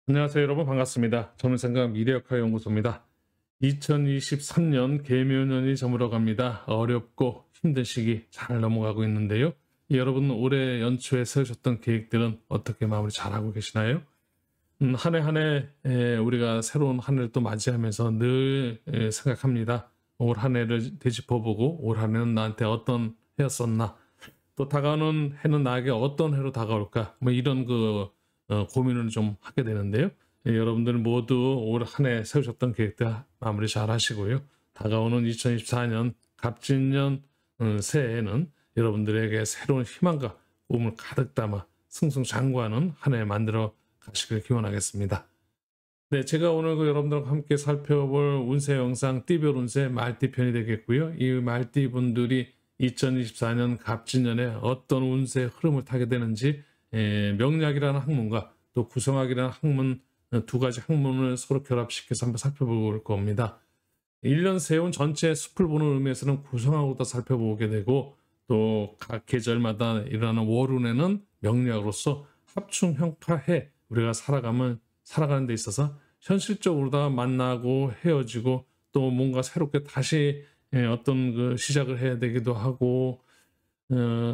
안녕하세요 여러분 반갑습니다. 저는 생각 미래역학연구소입니다. 2023년 개묘년이 저물어 갑니다. 어렵고 힘든 시기 잘 넘어가고 있는데요. 여러분 올해 연초에 세우셨던 계획들은 어떻게 마무리 잘하고 계시나요? 한 해 한 해 우리가 새로운 한 해를 또 맞이하면서 늘 생각합니다. 올 한 해를 되짚어보고 올 한 해는 나한테 어떤 해였었나, 또 다가오는 해는 나에게 어떤 해로 다가올까, 뭐 이런 고민을 좀 하게 되는데요. 여러분들 모두 올 한 해 세우셨던 계획들 마무리 잘 하시고요. 다가오는 2024년 갑진년 새해에는 여러분들에게 새로운 희망과 꿈을 가득 담아 승승장구하는 한 해 만들어 가시길 기원하겠습니다. 네, 제가 오늘 여러분들과 함께 살펴볼 운세 영상 띠별 운세 말띠 편이 되겠고요. 이 말띠 분들이 2024년 갑진년에 어떤 운세 흐름을 타게 되는지 명리학이라는 학문과 또 구성학이라는 학문, 두 가지 학문을 서로 결합시켜서 한번 살펴볼 겁니다. 1년 세운 전체 숲을 보는 의미에서는 구성학으로 살펴보게 되고, 또 각 계절마다 일어나는 월운에는 명리학으로서 합충 형파해 우리가 살아가는 데 있어서 현실적으로 다 만나고 헤어지고 또 뭔가 새롭게 다시 어떤 시작을 해야 되기도 하고,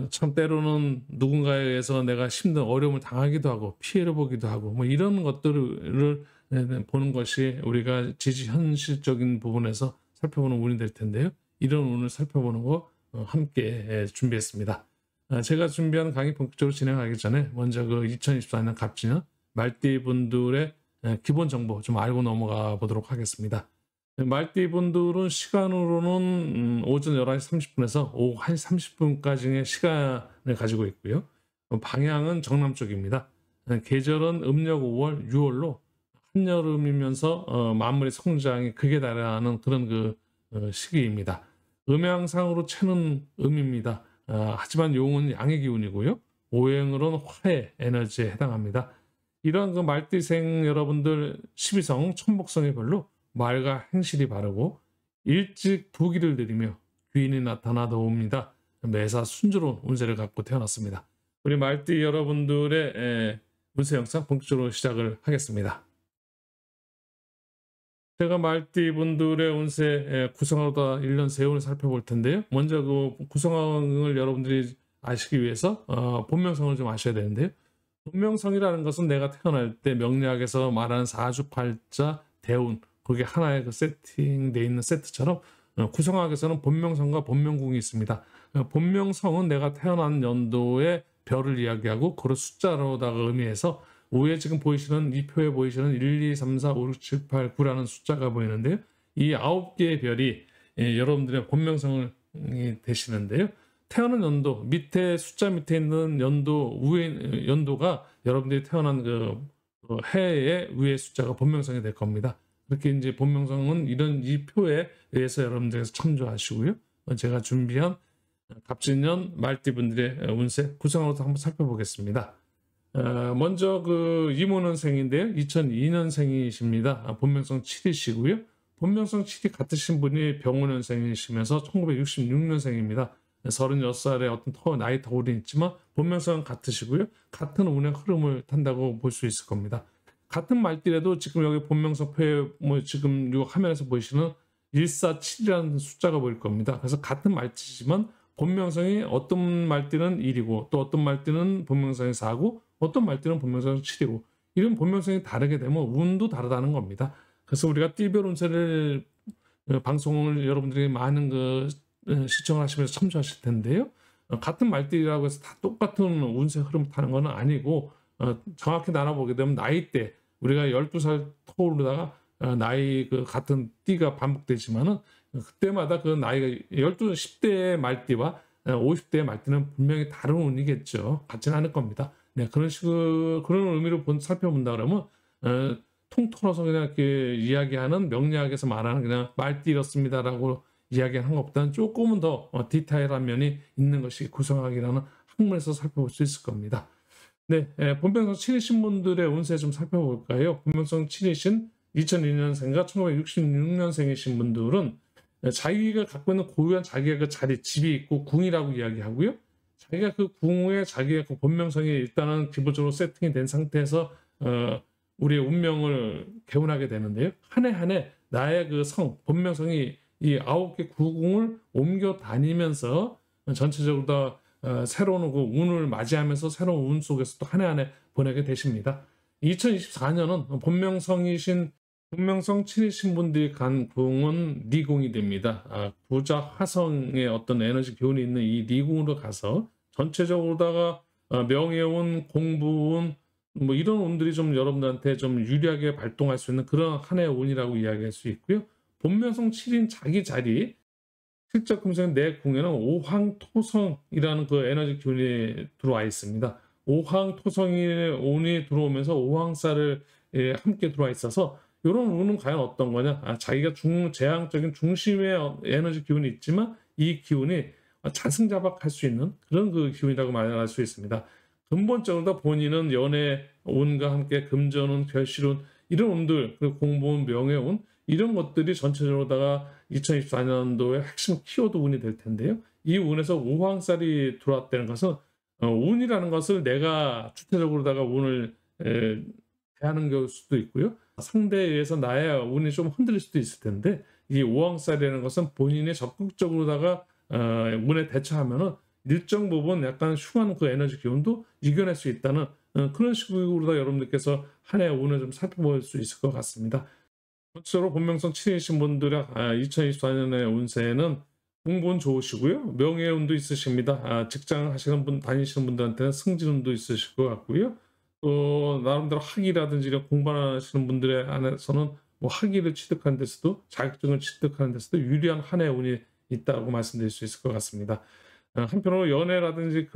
참 때로는 누군가에 의해서 내가 힘든 어려움을 당하기도 하고 피해를 보기도 하고 뭐 이런 것들을 보는 것이 우리가 지지 현실적인 부분에서 살펴보는 운이 될 텐데요. 이런 운을 살펴보는 거 함께 준비했습니다. 제가 준비한 강의 본격적으로 진행하기 전에 먼저 2024년 갑진년 말띠 분들의 기본 정보 좀 알고 넘어가 보도록 하겠습니다. 말띠 분들은 시간으로는 오전 11시 30분에서 오후 1시 30분까지의 시간을 가지고 있고요. 방향은 정남쪽입니다. 계절은 음력 5월, 6월로 한여름이면서 만물의 성장이 극에 달하는 그런 시기입니다. 음양상으로 체는 음입니다. 하지만 용은 양의 기운이고요. 오행으로는 화의 에너지에 해당합니다. 이러한 말띠생 여러분들 12성 천복성의 별로 말과 행실이 바르고 일찍 부기를 들이며 귀인이 나타나다 옵니다. 매사 순조로운 운세를 갖고 태어났습니다. 우리 말띠 여러분들의 운세 영상 본격적으로 시작을 하겠습니다. 제가 말띠 분들의 운세 구성하다 1년 세운을 살펴볼 텐데요. 먼저 구성을 여러분들이 아시기 위해서 본명성을 좀 아셔야 되는데요. 본명성이라는 것은 내가 태어날 때 명리학에서 말하는 사주팔자 대운, 그게 하나의 세팅되어 있는 세트처럼 구성학에서는 본명성과 본명궁이 있습니다. 본명성은 내가 태어난 연도의 별을 이야기하고 그걸 숫자로다가 의미해서 위에 지금 보이시는 이 표에 보이시는 1, 2, 3, 4, 5, 6, 7, 8, 9라는 숫자가 보이는데요. 이 9개의 별이 여러분들의 본명성을 되시는데요. 태어난 연도, 밑에 숫자 밑에 있는 연도, 위에 연도가 여러분들이 태어난 해의 위의 숫자가 본명성이 될 겁니다. 그렇게 이제 본명성은 이 표에 의해서 여러분들께서 참조하시고요. 제가 준비한 갑진년 말띠분들의 운세 구성으로 한번 살펴보겠습니다. 먼저 이모년생인데요. 2002년생이십니다. 본명성 7이시고요. 본명성 7이 같으신 분이 병원년생이시면서 1966년생입니다. 36살의 어떤 나이 터울이 있지만 본명성은 같으시고요. 같은 운의 흐름을 탄다고 볼 수 있을 겁니다. 같은 말띠라도 지금 여기 본명성 표에 지금 이 화면에서 보이시는 147이라는 숫자가 보일 겁니다. 그래서 같은 말띠지만 본명성이 어떤 말띠는 1이고 또 어떤 말띠는 본명성이 4고 어떤 말띠는 본명성이 7이고 이런 본명성이 다르게 되면 운도 다르다는 겁니다. 그래서 우리가 띠별 운세를 방송을 여러분들이 많은 시청을 하시면서 참조하실 텐데요. 같은 말띠라고 해서 다 똑같은 운세 흐름 타는 건 아니고 정확히 나눠보게 되면 나이대 우리가 12살 터울로다가 나이 같은 띠가 반복되지만은 그때마다 나이가 10대의 말띠와 50대의 말띠는 분명히 다른 운이겠죠. 같지는 않을 겁니다. 네, 그런 의미로 살펴본다 그러면 통틀어서 그냥 이렇게 이야기하는 명리학에서 말하는 그냥 말띠 이렇습니다라고 이야기하는 것보다는 조금은 더 디테일한 면이 있는 것이 구성학이라는 학문에서 살펴볼 수 있을 겁니다. 네, 본명성 7이신 분들의 운세 좀 살펴볼까요? 본명성 7이신 2002년생과 1966년생이신 분들은 자기가 갖고 있는 고유한 자기의 자리, 집이 있고 궁이라고 이야기하고요. 자기가 궁에 자기의 본명성이 일단은 기본적으로 세팅이 된 상태에서 우리의 운명을 개운하게 되는데요. 한 해 한 해 나의 그 본명성이 이 9개 구궁을 옮겨 다니면서 전체적으로 다 새로운 그 운을 맞이하면서 새로운 운 속에서 또 한 해 한 해 보내게 되십니다. 2024년은 본명성 7이신 분들이 간 궁은 리궁이 됩니다. 부자 화성의 어떤 에너지 기운이 있는 이 리궁으로 가서 전체적으로다가 명예운, 공부운, 뭐 이런 운들이 좀 여러분들한테 좀 유리하게 발동할 수 있는 그런 한 해의 운이라고 이야기할 수 있고요. 본명성 7인 자기 자리, 실적 금성 내 궁에는 오황토성이라는 그 에너지 기운이 들어와 있습니다. 오황토성의 운이 들어오면서 오황살을 함께 들어와 있어서 이런 운은 과연 어떤 거냐? 자기가 재앙적인 중심의 에너지 기운이 있지만 이 기운이 자승자박할 수 있는 그런 그 기운이라고 말할 수 있습니다. 근본적으로 다 본인은 연애 운과 함께 금전운, 결실운 이런 운들, 그리고 공무원, 명예운 이런 것들이 전체적으로다가 2024년도의 핵심 키워드 운이 될 텐데요. 이 운에서 오황살이 들어왔다는 것은 운이라는 것을 내가 주체적으로다가 운을 대하는 걸 수도 있고요. 상대에 의해서 나의 운이 좀 흔들릴 수도 있을 텐데 이 오황살이라는 것은 본인이 적극적으로다가 운에 대처하면은 일정 부분 약간 흉한 그 에너지 기운도 이겨낼 수 있다는 그런 식으로 여러분들께서 한 해 운을 좀 살펴볼 수 있을 것 같습니다. 전체적으로 본명성 7이신 분들의 2024년의 운세는 공부운 좋으시고요. 명예운도 있으십니다. 직장 하시는 분, 다니시는 분들한테는 승진운도 있으실 것 같고요. 또 나름대로 학위라든지 이런 공부하시는 분들에 한해서는 뭐 학위를 취득하는 데서도 자격증을 취득하는 데서도 유리한 한 해 운이 있다고 말씀드릴 수 있을 것 같습니다. 한편으로 연애라든지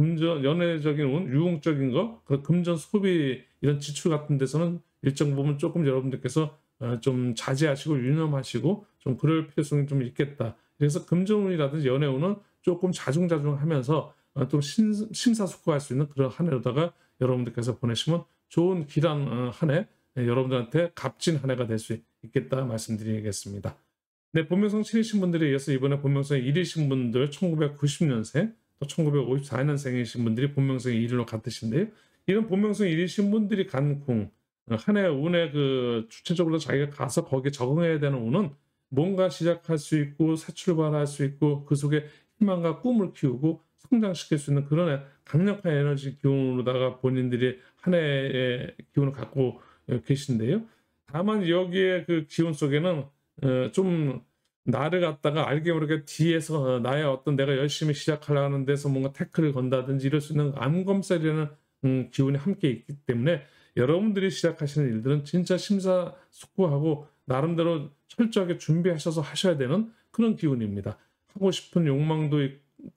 연애적인 운, 유흥적인 거, 그 금전 소비 이런 지출 같은 데서는 일정 부분 조금 여러분들께서 좀 자제하시고 유념하시고 좀 그럴 필요성이 좀 있겠다. 그래서 금전운이라든지 연애운은 조금 자중자중하면서 좀 심사숙고할 수 있는 그런 한 해로다가 여러분들께서 보내시면 좋은 길한 한 해, 여러분들한테 값진 한 해가 될 수 있겠다 말씀드리겠습니다. 네, 본명성 7이신 분들에 이어서 이번에 본명성 1이신 분들 1990년생 또 1954년생이신 분들이 본명성 1일로 같으신데요. 이런 본명성 1이신 분들이 간 궁, 한 해 운에 그 주체적으로 자기가 가서 거기에 적응해야 되는 운은 뭔가 시작할 수 있고 새 출발할 수 있고 그 속에 희망과 꿈을 키우고 성장시킬 수 있는 그런 강력한 에너지 기운으로다가 본인들이 한 해의 기운을 갖고 계신데요. 다만 여기에 그 기운 속에는 좀 나를 갖다가 알게 모르게 뒤에서 나의 어떤 내가 열심히 시작하려는 데서 뭔가 태클을 건다든지 이럴 수 있는 암검살이라는 기운이 함께 있기 때문에 여러분들이 시작하시는 일들은 진짜 심사숙고하고 나름대로 철저하게 준비하셔서 하셔야 되는 그런 기운입니다. 하고 싶은 욕망도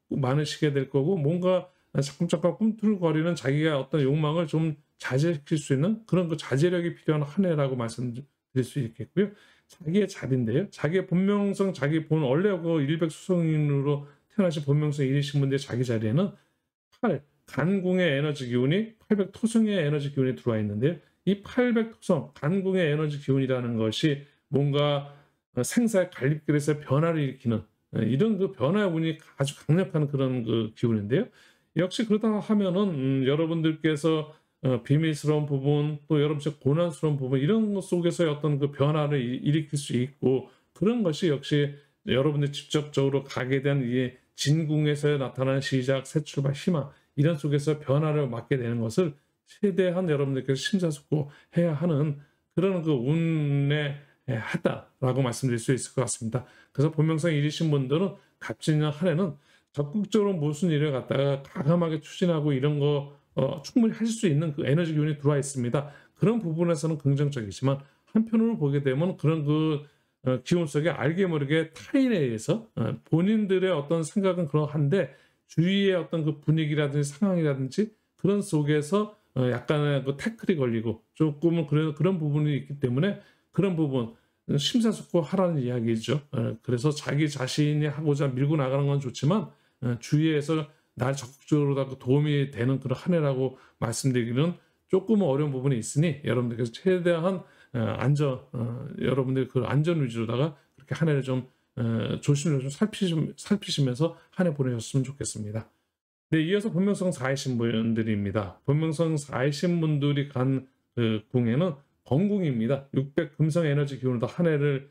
많으시게 될 거고 뭔가 자꾸자꾸 꿈틀거리는 자기가 어떤 욕망을 좀 자제시킬 수 있는 그런 그 자제력이 필요한 한 해라고 말씀드릴 수 있겠고요. 자기의 자리인데요. 자기의 본명성, 자기 원래 그 일백수성인으로 태어나신 본명성 1이신 분들의 자기 자리에는 간궁의 에너지 기운이 800토성의 에너지 기운이 들어와 있는데요. 이 800토성, 간궁의 에너지 기운이라는 것이 뭔가 생사의 갈림길에서 변화를 일으키는 이런 그 변화의 운이 아주 강력한 그런 그 기운인데요. 역시 그러다 하면은 여러분들께서 비밀스러운 부분 또 여러분의 고난스러운 부분 이런 것 속에서의 어떤 그 변화를 일으킬 수 있고 그런 것이 역시 여러분들이 직접적으로 가게 된 이 진궁에서 나타나는 시작, 새 출발, 희망 이런 속에서 변화를 맞게 되는 것을 최대한 여러분들께서 심사숙고해야 하는 그런 그 운에 하다라고 말씀드릴 수 있을 것 같습니다. 그래서 본명성 1이신 분들은 갑진년 한 해는 적극적으로 무슨 일을 갖다가 과감하게 추진하고 이런 거 충분히 하실 수 있는 그 에너지 기운이 들어와 있습니다. 그런 부분에서는 긍정적이지만 한편으로 보게 되면 그런 그 기운 속에 알게 모르게 타인에 의해서 본인들의 어떤 생각은 그러한데 주위의 어떤 그 분위기라든지 상황이라든지 그런 속에서 약간의 그 태클이 걸리고 조금은 그런 부분이 있기 때문에 그런 부분 심사숙고하라는 이야기죠. 그래서 자기 자신이 하고자 밀고 나가는 건 좋지만 주위에서 날 적극적으로 도움이 되는 그런 한 해라고 말씀드리기는 조금 어려운 부분이 있으니 여러분들께서 최대한 여러분들 그 안전 위주로다가 그렇게 한 해를 좀 조심히 살피시면서 한 해 보내셨으면 좋겠습니다. 네, 이어서 본명성 4이신 분들입니다. 본명성 4이신 분들이 간 궁에는 건궁입니다. 600 금성 에너지 기운으로 한 해를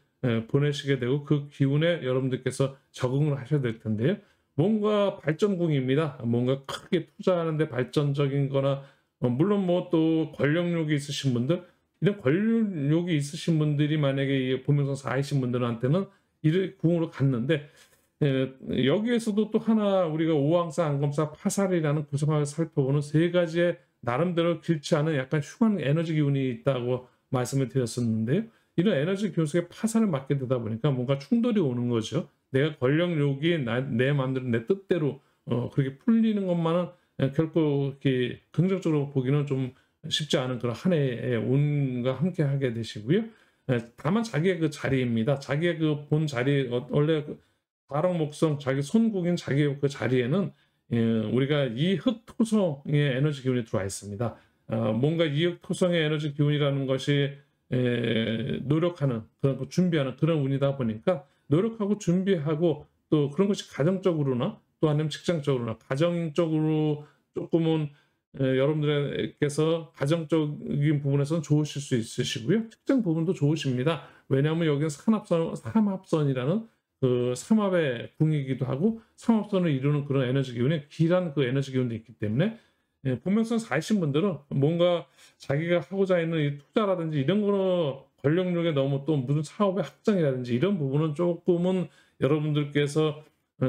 보내시게 되고 그 기운에 여러분들께서 적응을 하셔야 될 텐데요. 뭔가 발전궁입니다. 뭔가 크게 투자하는데 발전적인 거나 물론 뭐 또 권력욕이 있으신 분들, 이런 권력욕이 있으신 분들이 만약에 이 보명성 4이신 분들한테는 이 궁으로 갔는데 여기에서도 또 하나 우리가 오왕사, 안검사, 파살이라는 구성을 살펴보는 세 가지의 나름대로 길지 않은 약간 흉한 에너지 기운이 있다고 말씀을 드렸었는데요. 이런 에너지 기운 속에 파산을 맞게 되다 보니까 뭔가 충돌이 오는 거죠. 내가 권력욕이 내 마음대로 내 뜻대로 그렇게 풀리는 것만은 결코 이렇게 긍정적으로 보기는 좀 쉽지 않은 그런 한 해의 운과 함께 하게 되시고요. 다만 자기의 그 자리입니다. 자기의 그 본 자리 원래 사록 목성 자기 손국인 자기의 그 자리에는 우리가 이흙 토성의 에너지 기운이 들어와 있습니다. 뭔가 이흙 토성의 에너지 기운이라는 것이 노력하는 그런 준비하는 그런 운이다 보니까 노력하고 준비하고 또 그런 것이 가정적으로나 또 아니면 직장적으로나 가정적으로 조금은 여러분들께서 가정적인 부분에서는 좋으실 수 있으시고요. 직장 부분도 좋으십니다. 왜냐하면 여기는 삼합선이라는 그 삼합의 궁이기도 하고 삼합선을 이루는 그런 에너지 기운이 길한 그 에너지 기운도 있기 때문에 본명성 4이신 분들은 뭔가 자기가 하고자 있는 이 투자라든지 이런 거는 권력력에 너무 또 무슨 사업의 확장이라든지 이런 부분은 조금은 여러분들께서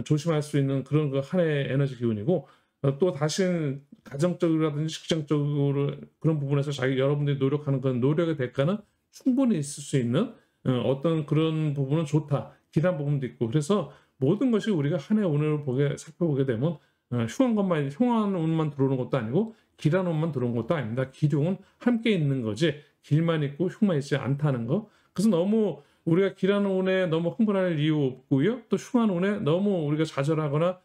조심할 수 있는 그런 그 한 해의 에너지 기운이고 또 다시 가정적이라든지 직장적으로 그런 부분에서 여러분들이 노력하는 그런 노력의 대가는 충분히 있을 수 있는 어떤 그런 부분은 좋다. 길한 부분도 있고 그래서 모든 것이 우리가 한 해 운을 살펴보게 되면 흉한 운만 들어오는 것도 아니고 길한 운만 들어오는 것도 아닙니다. 기룡은 함께 있는 거지 길만 있고 흉만 있지 않다는 거. 그래서 너무 우리가 길한 운에 너무 흥분할 이유 없고요. 또 흉한 운에 너무 우리가 좌절하거나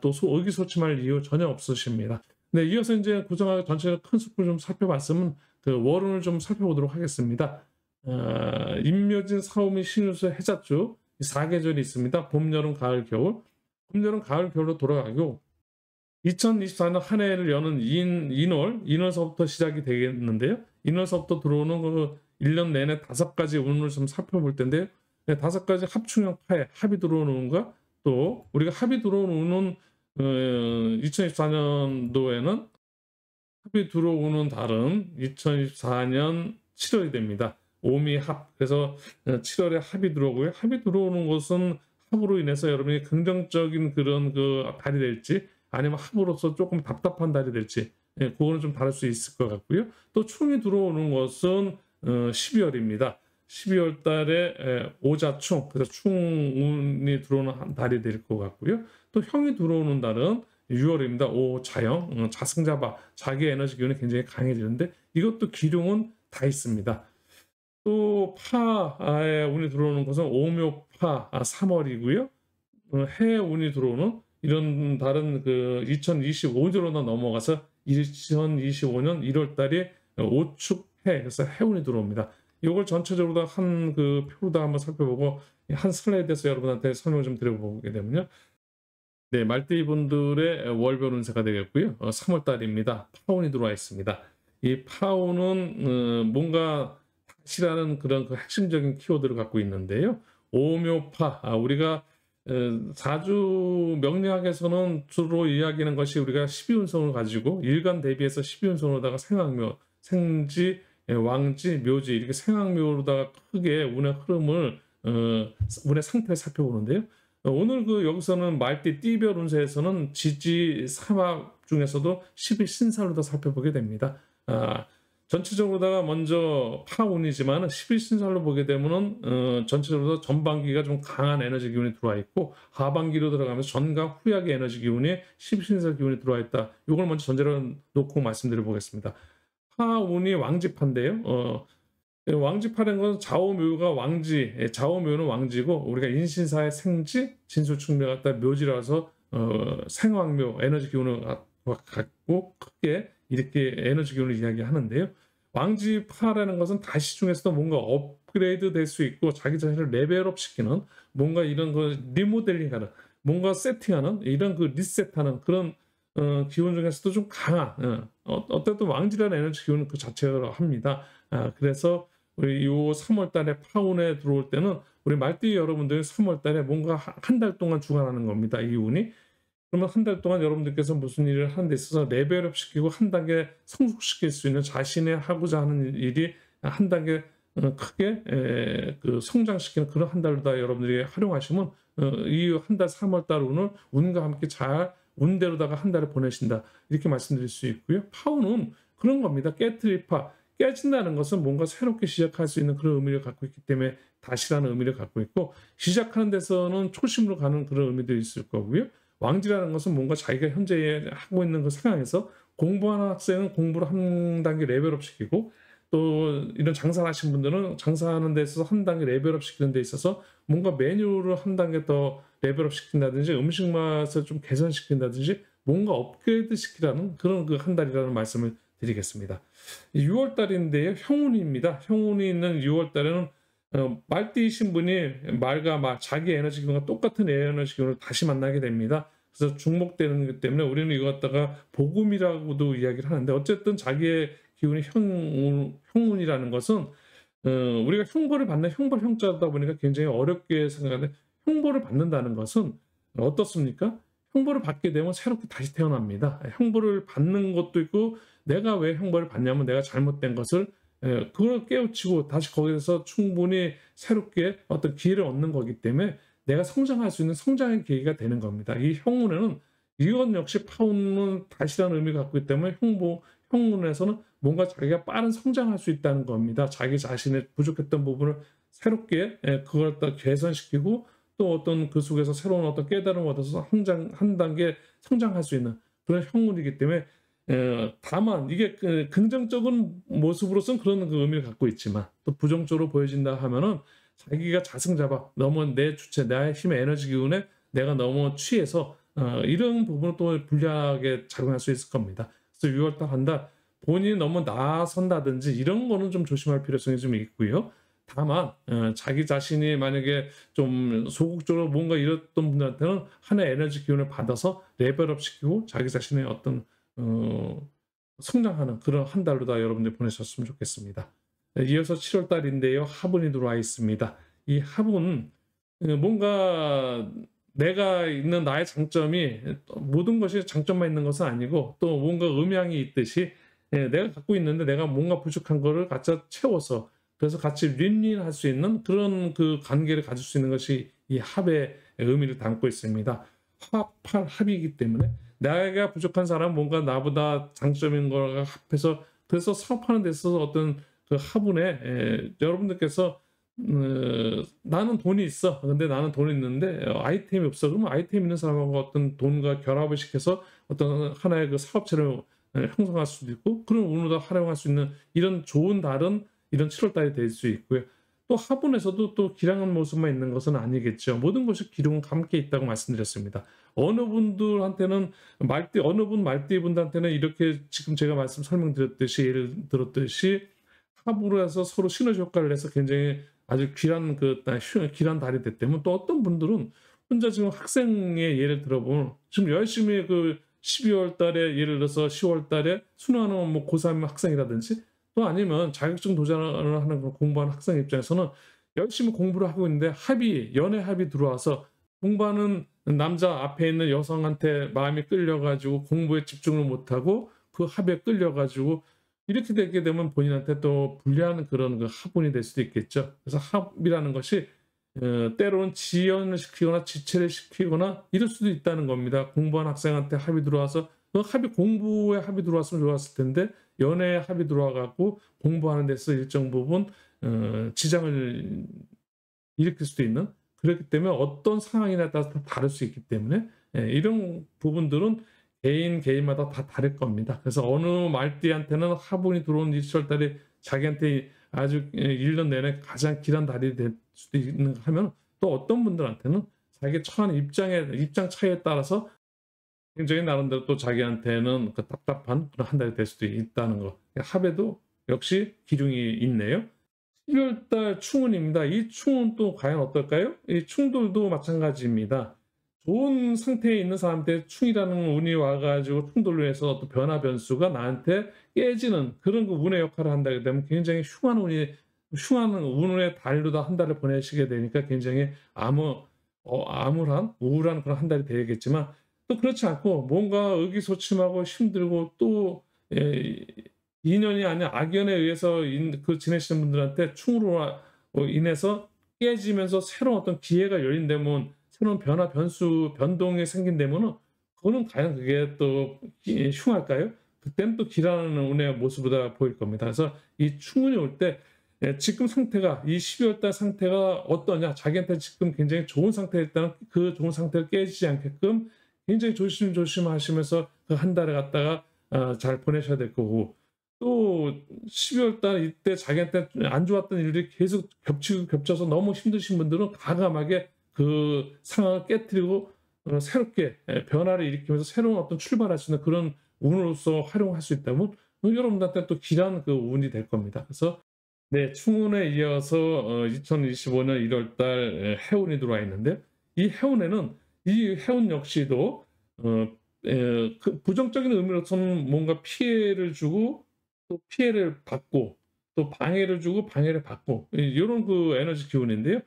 또 의기소침할 이유 전혀 없으십니다. 네, 이어서 이제 구성하기 전체의 큰 숲을 좀 살펴봤으면 그 월운을 좀 살펴보도록 하겠습니다. 임묘진, 사오미, 신유수, 해자주 4계절이 있습니다. 봄, 여름, 가을, 겨울. 봄, 여름, 가을, 겨울로 돌아가고 2024년 한 해를 여는 인월서부터 시작이 되겠는데요. 인월서부터 들어오는 그 1년 내내 5가지 운을 좀 살펴볼 텐데요. 5가지 합충형 파에 합이 들어오는 운과 또 우리가 합이 들어오는 운은 2024년도에는 합이 들어오는 달은 2024년 7월이 됩니다. 오미합. 그래서 7월에 합이 들어오고요. 합이 들어오는 것은 합으로 인해서 여러분이 긍정적인 그런 그 달이 될지 아니면 합으로서 조금 답답한 달이 될지 그거는 좀 다를 수 있을 것 같고요. 또 충이 들어오는 것은 12월입니다. 12월 달에 오자충, 그래서 충운이 들어오는 달이 될 것 같고요. 또 형이 들어오는 달은 6월입니다. 오자형, 자승자바, 자기 에너지 기운이 굉장히 강해지는데 이것도 기룡은 다 있습니다. 또 파에 운이 들어오는 것은 오묘파 3월이고요. 해에 운이 들어오는 이런 다른 그 2025년으로 넘어가서 2025년 1월 달에 오축해 그래서 해운이 들어옵니다. 이걸 전체적으로 한 그 표로다 한번 살펴보고 한 슬라이드에서 여러분한테 설명 좀 드려보게 되면요. 네, 말띠 분들의 월별 운세가 되겠고요. 3월 달입니다. 파운이 들어와 있습니다. 이 파운은 뭔가 다시라는 그런 그 핵심적인 키워드를 갖고 있는데요. 오묘파, 우리가 사주 명리학에서는 주로 이야기하는 것이 우리가 12운성을 가지고 일간 대비해서 12운성으로다가 생학묘, 생지, 왕지, 묘지 이렇게 생학묘로다가 크게 운의 흐름을 운의 상태를 살펴보는데요. 오늘 그 여기서는 말띠 띠별 운세에서는 지지 사막 중에서도 12신살로다 살펴보게 됩니다. 전체적으로다가 먼저 파운이지만 11신살로 보게 되면은 전체적으로 전반기가 좀 강한 에너지 기운이 들어와 있고 하반기로 들어가면서 전과 후약의 에너지 기운이 11신살 기운이 들어와 있다. 이걸 먼저 전제로 놓고 말씀드려 보겠습니다. 파운이 왕지파인데요. 왕지파라는 건 좌우묘가 왕지, 좌우묘는 왕지고 우리가 인신사의 생지, 진술충묘가 갖다 묘지라서 생왕묘 에너지 기운을 갖고 크게 이렇게 에너지 기운을 이야기하는데요. 왕지파라는 것은 다시 중에서도 뭔가 업그레이드 될 수 있고 자기 자신을 레벨업 시키는 뭔가 이런 거 리모델링하는 뭔가 세팅하는 이런 그 리셋하는 그런 기운 중에서도 좀 강한 어쨌든 왕질환 에너지 기운은 그 자체로 합니다. 그래서 우리 요 3월 달에 파운에 들어올 때는 우리 말띠 여러분들이 3월 달에 뭔가 한 달 동안 주관하는 겁니다, 이 운이. 그러면 한 달 동안 여러분들께서 무슨 일을 하는 데 있어서 레벨업 시키고 한 단계 성숙시킬 수 있는 자신의 하고자 하는 일이 한 단계 크게 그 성장시키는 그런 한 달로 다 여러분들이 활용하시면 이 한 달 3월 달 운을 운과 함께 잘 운대로다가 한 달을 보내신다. 이렇게 말씀드릴 수 있고요. 파운은 그런 겁니다. 깨트리파. 깨진다는 것은 뭔가 새롭게 시작할 수 있는 그런 의미를 갖고 있기 때문에 다시라는 의미를 갖고 있고, 시작하는 데서는 초심으로 가는 그런 의미도 있을 거고요. 왕지라는 것은 뭔가 자기가 현재 하고 있는 그 상황에서 공부하는 학생은 공부를 한 단계 레벨업 시키고, 또 이런 장사를 하신 분들은 장사하는 데 있어서 한 단계 레벨업 시키는 데 있어서 뭔가 메뉴를 한 단계 더 레벨업 시킨다든지 음식 맛을 좀 개선시킨다든지 뭔가 업그레이드 시키라는 그런 그 한 달이라는 말씀을 드리겠습니다. 6월 달인데요. 형운입니다. 형운이 있는 6월 달에는 말띠이신 분이 말과 말, 자기 에너지 기운과 똑같은 에너지 기운을 다시 만나게 됩니다. 그래서 중복되는 것 때문에 우리는 이거 갖다가 복음이라고도 이야기를 하는데, 어쨌든 자기의 기운이 형운이라는 것은 우리가 형벌을 받는 형벌 형자다 보니까 굉장히 어렵게 생각하는데, 형벌을 받는다는 것은 어떻습니까? 형벌을 받게 되면 새롭게 다시 태어납니다. 형벌을 받는 것도 있고, 내가 왜 형벌을 받냐면 내가 잘못된 것을 그걸 깨우치고 다시 거기에서 충분히 새롭게 어떤 기회를 얻는 거기 때문에 내가 성장할 수 있는 성장의 계기가 되는 겁니다. 이 형운에는 이건 역시 파운은 다시라는 의미를 갖고 있기 때문에 형운에서는 뭔가 자기가 빠른 성장할 수 있다는 겁니다. 자기 자신의 부족했던 부분을 새롭게 그걸 또 개선시키고, 또 어떤 그 속에서 새로운 어떤 깨달음을 얻어서 한 단계 성장할 수 있는 그런 형운이기 때문에, 다만 이게 그 긍정적인 모습으로서는 그런 그 의미를 갖고 있지만, 또 부정적으로 보여진다 하면은 자기가 자승자박 너무 내 주체, 나의 힘의 에너지 기운에 내가 너무 취해서 이런 부분을 또 불리하게 작용할 수 있을 겁니다. 그래서 6월달 한 달 본인이 너무 나선다든지 이런 거는 좀 조심할 필요성이 좀 있고요. 다만 자기 자신이 만약에 좀 소극적으로 뭔가 이랬던 분들한테는 하나의 에너지 기운을 받아서 레벨업 시키고 자기 자신의 어떤 성장하는 그런 한 달로 다 여러분들 보내셨으면 좋겠습니다. 이어서 7월 달인데요. 화분이 들어와 있습니다. 이 화분 뭔가 내가 있는 나의 장점이 모든 것이 장점만 있는 것은 아니고, 또 뭔가 음향이 있듯이 내가 갖고 있는데 내가 뭔가 부족한 거를 갖다 채워서, 그래서 같이 윈윈할 수 있는 그런 그 관계를 가질 수 있는 것이 이 합의 의미를 담고 있습니다. 합할 합이기 때문에 내가 부족한 사람, 뭔가 나보다 장점인 거가 합해서, 그래서 사업하는 데 있어서 어떤 그 화분에 여러분들께서 나는 돈이 있어. 근데 나는 돈이 있는데 아이템이 없어. 그러면 아이템 있는 사람하고 어떤 돈과 결합을 시켜서 어떤 하나의 그 사업체를 형성할 수도 있고, 그런 운으로 활용할 수 있는 이런 좋은 달은 이런 7월 달이 될 수 있고요. 또 화분에서도 또 기량한 모습만 있는 것은 아니겠죠. 모든 것이 기름과 함께 있다고 말씀드렸습니다. 어느 분들한테는 어느 분 말띠 분들한테는 이렇게 지금 제가 설명드렸듯이, 예를 들었듯이 합으로 해서 서로 시너지 효과를 내서 굉장히 아주 귀한 달이 됐다면, 또 어떤 분들은 혼자 지금 학생의 예를 들어보면 지금 열심히 그 12월 달에 예를 들어서 10월 달에 수능하는 뭐 고3 학생이라든지, 또 아니면 자격증 도전을 하는 공부하는 학생 입장에서는 열심히 공부를 하고 있는데 연애 합이 들어와서 공부하는 남자 앞에 있는 여성한테 마음이 끌려가지고 공부에 집중을 못하고 그 합에 끌려가지고 이렇게 되게 되면 본인한테 또 불리한 그런 그 합운이 될 수도 있겠죠. 그래서 합이라는 것이 때로는 지연을 시키거나 지체를 시키거나 이럴 수도 있다는 겁니다. 공부하는 학생한테 합이 들어와서 그 공부에 합이 들어왔으면 좋았을 텐데 연애에 합이 들어와갖고 공부하는 데서 일정 부분 지장을 일으킬 수도 있는, 그렇기 때문에 어떤 상황이냐에 따라서 다 다를 수 있기 때문에 이런 부분들은 개인마다 다 다를 겁니다. 그래서 어느 말띠한테는 화분이 들어온 2월달에 자기한테 아주 1년 내내 가장 길한 달이 될 수도 있는가 하면, 또 어떤 분들한테는 자기 처한 입장 차이에 따라서 굉장히 나름대로 또 자기한테는 그 답답한 그런 한 달이 될 수도 있다는 거. 합에도 역시 기둥이 있네요. 11월달 충운입니다. 이 충운 또 과연 어떨까요? 이 충돌도 마찬가지입니다. 좋은 상태에 있는 사람한테 충이라는 운이 와가지고 충돌로 해서 어떤 변화 변수가 나한테 깨지는 그런 그 운의 역할을 한다게 되면 굉장히 흉한 운의 달로다 한 달을 보내시게 되니까 굉장히 암울한 우울한 그런 한 달이 되겠지만, 또 그렇지 않고 뭔가 의기소침하고 힘들고 또 인연이 아닌 악연에 의해서 지내시는 분들한테 충으로 인해서 깨지면서 새로운 어떤 기회가 열린다면, 새로운 변화 변수 변동이 생긴다면은 그거는 과연 그게 또 흉할까요? 그때는 또 기라는 운의 모습보다 보일 겁니다. 그래서 이 충운이 올 때 지금 상태가 이 12월 달 상태가 어떠냐, 자기한테 지금 굉장히 좋은 상태에 있다면 그 좋은 상태를 깨지지 않게끔 굉장히 조심조심 하시면서 그 한 달을 갖다가 잘 보내셔야 될 거고, 또 12월 달 이때 자기한테 안 좋았던 일들이 계속 겹치고 겹쳐서 너무 힘드신 분들은 과감하게 그 상황을 깨트리고 새롭게 변화를 일으키면서 새로운 어떤 출발할 수 있는 그런 운으로서 활용할 수 있다면 여러분들한테 또 길한 그 운이 될 겁니다. 그래서 네, 충운에 이어서 2025년 1월 달 해운이 들어와 있는데, 이 해운에는 이 해운 역시도 그 부정적인 의미로서는 뭔가 피해를 주고 또 피해를 받고 또 방해를 주고 방해를 받고 이런 그 에너지 기운인데요.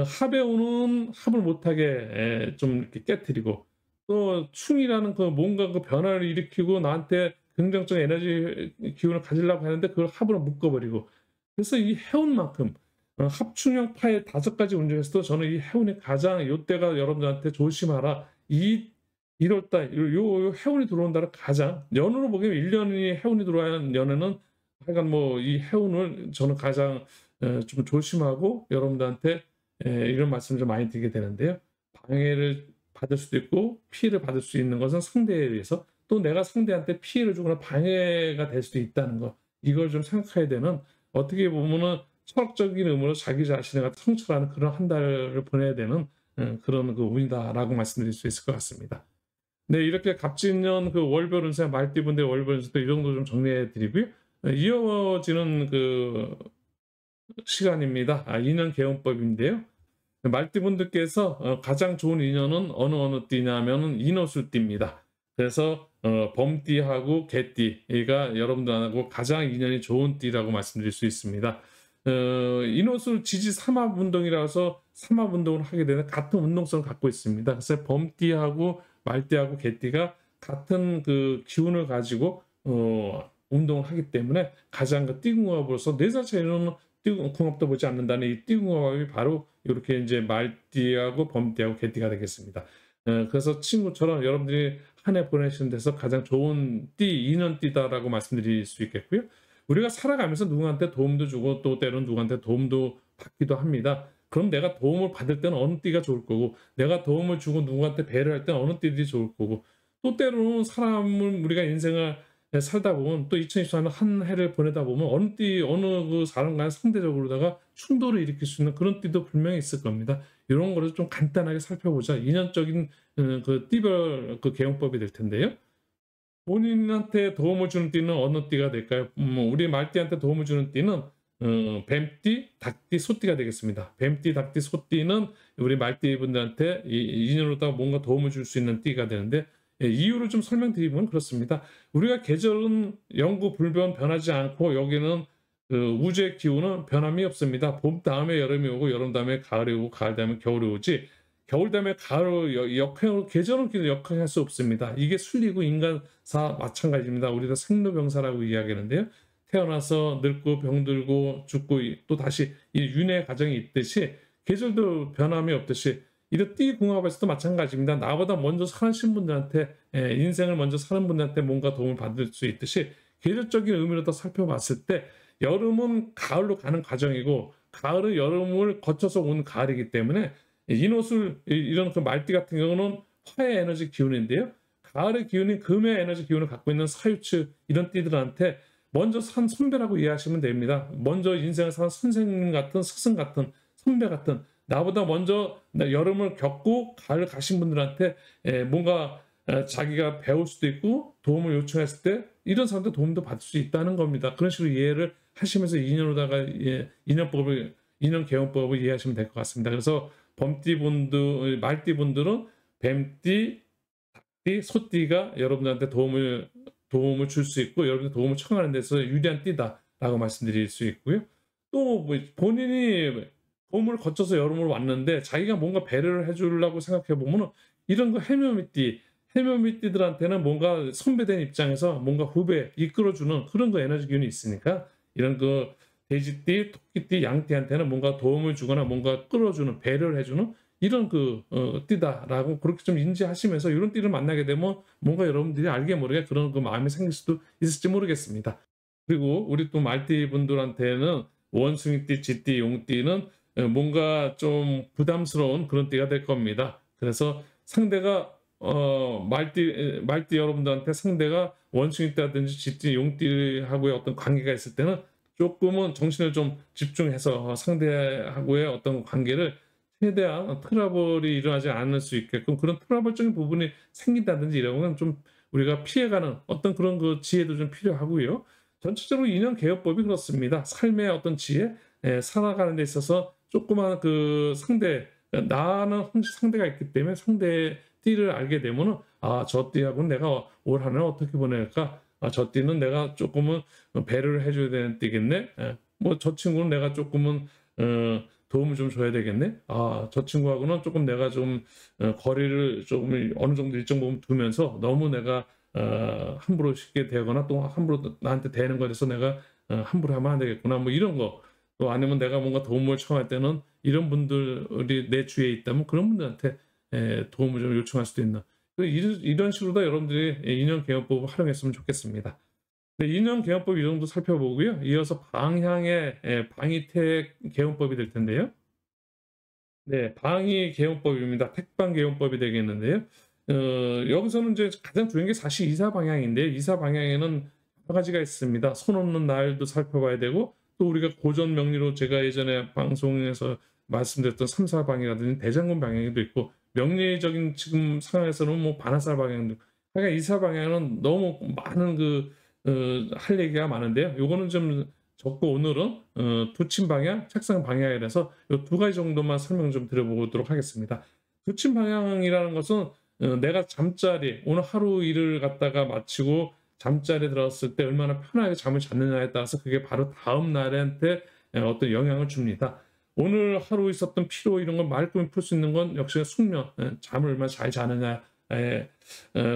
합의 운은 합을 못하게 좀 이렇게 깨뜨리고, 또 충이라는 그 뭔가 그 변화를 일으키고 나한테 긍정적 에너지 기운을 가지려고 하는데 그걸 합으로 묶어버리고, 그래서 이 해운만큼 합충형 파의 5가지 운 중에서도 저는 이 해운이 가장 요때가 여러분들한테 조심하라. 이 1월 달 요 해운이 들어온 달은 가장 연으로 보기엔 1년이 해운이 들어온 연에는 하여간 뭐 이 해운을 저는 가장 좀 조심하고 여러분들한테 이런 말씀을 좀 많이 드리게 되는데요. 방해를 받을 수도 있고 피해를 받을 수 있는 것은 상대에 의해서, 또 내가 상대한테 피해를 주거나 방해가 될 수도 있다는 거, 이걸 좀 생각해야 되는, 어떻게 보면은 철학적인 의미로 자기 자신을 갖다 성찰하는 그런 한 달을 보내야 되는 그런 그 운이다라고 말씀드릴 수 있을 것 같습니다. 네, 이렇게 갑진년 그 월별 운세 말띠분들의 월별 운세도 이 정도 좀 정리해 드리고요. 이어지는 그 시간입니다. 인연 개운법인데요. 말띠분들께서 가장 좋은 인연은 어느 띠냐면은 인호술띠입니다. 그래서 범띠하고 개띠가 여러분들하고 가장 인연이 좋은 띠라고 말씀드릴 수 있습니다. 인호술 지지 삼합 운동이라서 삼합 운동을 하게 되는 같은 운동성을 갖고 있습니다. 그래서 범띠하고 말띠하고 개띠가 같은 그 기운을 가지고 운동을 하기 때문에 가장 그 띠궁합으로서 4살 차이로는 띠궁합도 보지 않는다는 이 띠궁합이 바로 이렇게 이제 말띠하고 범띠하고 개띠가 되겠습니다. 그래서 친구처럼 여러분들이 한 해 보내시는 데서 가장 좋은 띠, 인연띠다라고 말씀드릴 수 있겠고요. 우리가 살아가면서 누구한테 도움도 주고 또 때로는 누구한테 도움도 받기도 합니다. 그럼 내가 도움을 받을 때는 어느 띠가 좋을 거고, 내가 도움을 주고 누구한테 배려할 때는 어느 띠들이 좋을 거고, 또 때로는 사람을 우리가 인생을 살다 보면 또 2024년 한 해를 보내다 보면 어느 그 사람과는 상대적으로다가 충돌을 일으킬 수 있는 그런 띠도 분명히 있을 겁니다. 이런 거를 좀 간단하게 살펴보자. 인연적인 그 띠별 그 개용법이 될 텐데요. 본인한테 도움을 주는 띠는 어느 띠가 될까요? 우리 말띠한테 도움을 주는 띠는 뱀띠, 닭띠, 소띠가 되겠습니다. 뱀띠, 닭띠, 소띠는 우리 말띠분들한테 인연으로다가 뭔가 도움을 줄 수 있는 띠가 되는데, 이유를 좀 설명드리면 그렇습니다. 우리가 계절은 영구 불변 변하지 않고 여기는 그 우주의 기운은 변함이 없습니다. 봄 다음에 여름이 오고 여름 다음에 가을이 오고 가을 다음에 겨울이 오지, 겨울 다음에 가을 역행으로 계절은 역행할 수 없습니다. 이게 순리고 인간사 마찬가지입니다. 우리가 생로병사라고 이야기하는데요. 태어나서 늙고 병들고 죽고 또 다시 이 윤회 과정이 있듯이 계절도 변함이 없듯이 이런 띠궁합에서도 마찬가지입니다. 나보다 먼저 사신 분들한테 인생을 먼저 사는 분들한테 뭔가 도움을 받을 수 있듯이 계절적인 의미로 더 살펴봤을 때 여름은 가을로 가는 과정이고 가을은 여름을 거쳐서 온 가을이기 때문에 인호술 이런 그 말띠 같은 경우는 화의 에너지 기운인데요. 가을의 기운이 금의 에너지 기운을 갖고 있는 사유축 이런 띠들한테 먼저 산 선배라고 이해하시면 됩니다. 먼저 인생을 사는 선생님 같은 스승 같은 선배 같은 나보다 먼저 여름을 겪고 가을 가신 분들한테 뭔가 자기가 배울 수도 있고 도움을 요청했을 때 이런 사람들 도움도 받을 수 있다는 겁니다. 그런 식으로 이해를 하시면서 인연으로다가 인연 개운법을 이해하시면 될 것 같습니다. 그래서 범띠분들, 말띠분들은 뱀띠, 띠, 소띠가 여러분들한테 도움을 줄 수 있고 여러분들 도움을 청하는 데서 유리한 띠다라고 말씀드릴 수 있고요. 또 뭐 본인이 도움을 거쳐서 여러분을 왔는데 자기가 뭔가 배려를 해 주려고 생각해 보면은 이런 거 해묘미띠들한테는 뭔가 선배된 입장에서 뭔가 후배 이끌어 주는 그런 거 에너지 기운이 있으니까 이런 그 돼지띠, 토끼띠, 양띠한테는 뭔가 도움을 주거나 뭔가 끌어주는 배려를 해 주는 이런 띠다라고 그렇게 좀 인지하시면서 이런 띠를 만나게 되면 뭔가 여러분들이 알게 모르게 그런 그 마음이 생길 수도 있을지 모르겠습니다. 그리고 우리 또 말띠 분들한테는 원숭이띠, 쥐띠, 용띠는 뭔가 좀 부담스러운 그런 띠가 될 겁니다. 그래서 상대가 말띠 여러분들한테 상대가 원숭이띠라든지 쥐띠, 용띠하고의 어떤 관계가 있을 때는 조금은 정신을 좀 집중해서 상대하고의 어떤 관계를 최대한 트러블이 일어나지 않을 수 있게끔 그런 트러블적인 부분이 생긴다든지 이런 건 좀 우리가 피해가는 어떤 그런 그 지혜도 좀 필요하고요. 전체적으로 인연 개요법이 그렇습니다. 삶의 어떤 지혜, 살아가는 데 있어서 조그만 그 나는 항상 상대가 있기 때문에 상대의 띠를 알게 되면은 저 띠하고는 내가 올 한해를 어떻게 보낼까? 저 띠는 내가 조금은 배려를 해줘야 되는 띠겠네. 뭐 저 친구는 내가 조금은 도움을 좀 줘야 되겠네. 저 친구하고는 조금 내가 좀 거리를 조금 어느 정도 일정 부분 두면서 너무 내가 함부로 쉽게 대거나 또 함부로 나한테 대는 거에 대해서 내가 함부로 하면 안 되겠구나. 뭐 이런 거. 또 아니면 내가 뭔가 도움을 청할 때는 이런 분들이 내 주위에 있다면 그런 분들한테 도움을 좀 요청할 수도 있나. 이런 식으로 다 여러분들이 인연 개요법을 활용했으면 좋겠습니다. 네, 인연 개요법 이 정도 살펴보고요. 이어서 방향의 방위택 개요법이 될 텐데요. 네, 방위 개요법입니다. 택방 개요법이 되겠는데요. 여기서는 이제 가장 중요한 게 사실 이사 방향인데요. 이사 방향에는 여러 가지가 있습니다. 손 없는 날도 살펴봐야 되고 또 우리가 고전 명리로 제가 예전에 방송에서 말씀드렸던 삼사 방이라든지 대장군 방향도 있고 명리적인 지금 상황에서는 뭐 반화살 방향도 그러니까 이사 방향은 너무 많은 할 얘기가 많은데요. 요거는 좀 적고 오늘은 두침 방향, 책상 방향이라서 이 두 가지 정도만 설명 좀 드려보도록 하겠습니다. 두침 방향이라는 것은 내가 잠자리 오늘 하루 일을 갖다가 마치고 잠자리에 들어갔을 때 얼마나 편하게 잠을 잤느냐에 따라서 그게 바로 다음 날한테 어떤 영향을 줍니다. 오늘 하루 있었던 피로 이런 걸 말끔히 풀 수 있는 건 역시 숙면, 잠을 얼마나 잘 자느냐.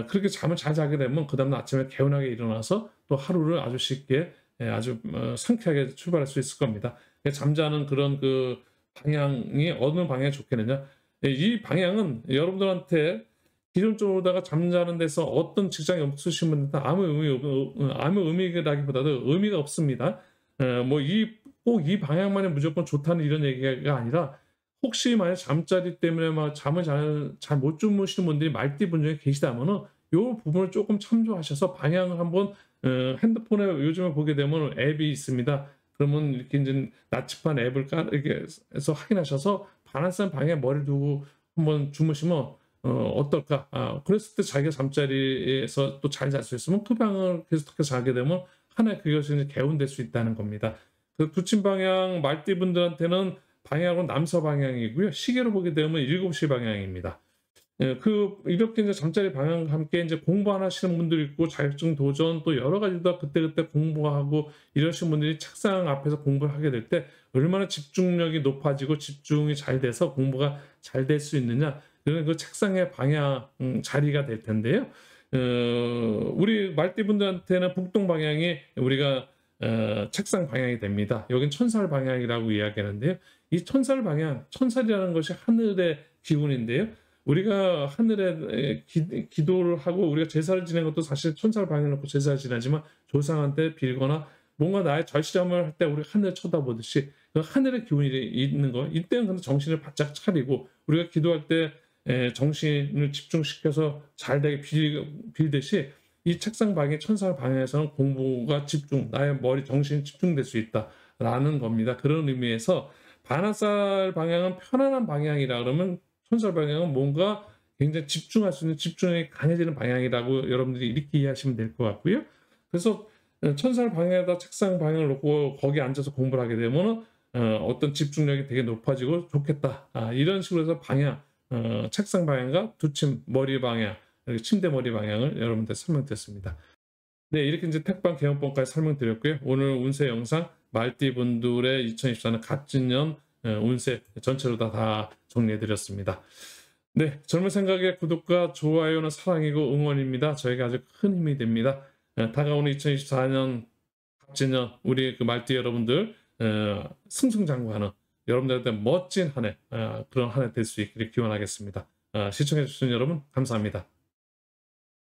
그렇게 잠을 잘 자게 되면 그 다음날 아침에 개운하게 일어나서 또 하루를 아주 쉽게 아주 상쾌하게 출발할 수 있을 겁니다. 잠자는 그런 그 방향이 어느 방향이 좋겠느냐? 이 방향은 여러분들한테 기존적으로다가 잠자는 데서 어떤 직장이 없으신 분들은 아무 의미라기보다도 의미가 없습니다. 꼭 이 방향만이 무조건 좋다는 이런 얘기가 아니라 혹시 만약 잠자리 때문에 막 잠을 잘 못 주무시는 분들이 말띠 분 중에 계시다면은 요 부분을 조금 참조하셔서 방향을 한번 핸드폰에 요즘에 보게 되면 앱이 있습니다. 그러면 이렇게 이제 나침반 앱을 이렇게 해서 확인하셔서 반환선 방향에 머리를 두고 한번 주무시면 어떨까? 그랬을 때 자기가 잠자리에서 또 잘 잘 수 있으면 그 방을 계속해서 자게 되면 하나의 그것이 이제 개운될 수 있다는 겁니다. 그 두침 방향 말띠 분들한테는 방향은 남서 방향이고요. 시계로 보게 되면 7시 방향입니다. 이렇게 이제 잠자리 방향과 함께 이제 공부 안 하시는 분들 있고 자격증 도전 또 여러 가지도 그때그때 공부하고 이러신 분들이 책상 앞에서 공부를 하게 될 때 얼마나 집중력이 높아지고 집중이 잘 돼서 공부가 잘 될 수 있느냐. 그런 그 책상의 방향 자리가 될 텐데요. 우리 말띠 분들한테는 북동 방향이 우리가 책상 방향이 됩니다. 여긴 천살 방향이라고 이야기하는데요. 이 천살 방향, 천살이라는 것이 하늘의 기운인데요. 우리가 하늘에 기도를 하고 우리가 제사를 지내는 것도 사실 천살 방향 놓고 제사를 지내지만 조상한테 빌거나 뭔가 나의 절실함을 할 때 우리 하늘 쳐다보듯이 그 하늘의 기운이 있는 거 이때는 근데 정신을 바짝 차리고 우리가 기도할 때 정신을 집중시켜서 잘 되게 빌듯이 이 책상 방향 천살 방향에서는 공부가 나의 머리 정신이 집중될 수 있다라는 겁니다. 그런 의미에서 반화살 방향은 편안한 방향이라 그러면 천살 방향은 뭔가 굉장히 집중할 수 있는 집중력이 강해지는 방향이라고 여러분들이 이렇게 이해하시면 될 것 같고요. 그래서 천살 방향에다 책상 방향을 놓고 거기 앉아서 공부를 하게 되면 어떤 집중력이 되게 높아지고 좋겠다. 이런 식으로 해서 책상 방향과 두 침 머리 방향, 이렇게 침대 머리 방향을 여러분들 설명드렸습니다. 네, 이렇게 이제 택방 개헌법까지 설명드렸고요. 오늘 운세 영상 말띠 분들의 2024년 갑진년 운세 전체로 다 정리해드렸습니다. 네, 젊은 생각의 구독과 좋아요는 사랑이고 응원입니다. 저에게 아주 큰 힘이 됩니다. 다가오는 2024년 갑진년 우리 그 말띠 여러분들 승승장구하는 여러분들한테 멋진 한 해, 그런 한 해 될 수 있기를 기원하겠습니다. 시청해주신 여러분 감사합니다.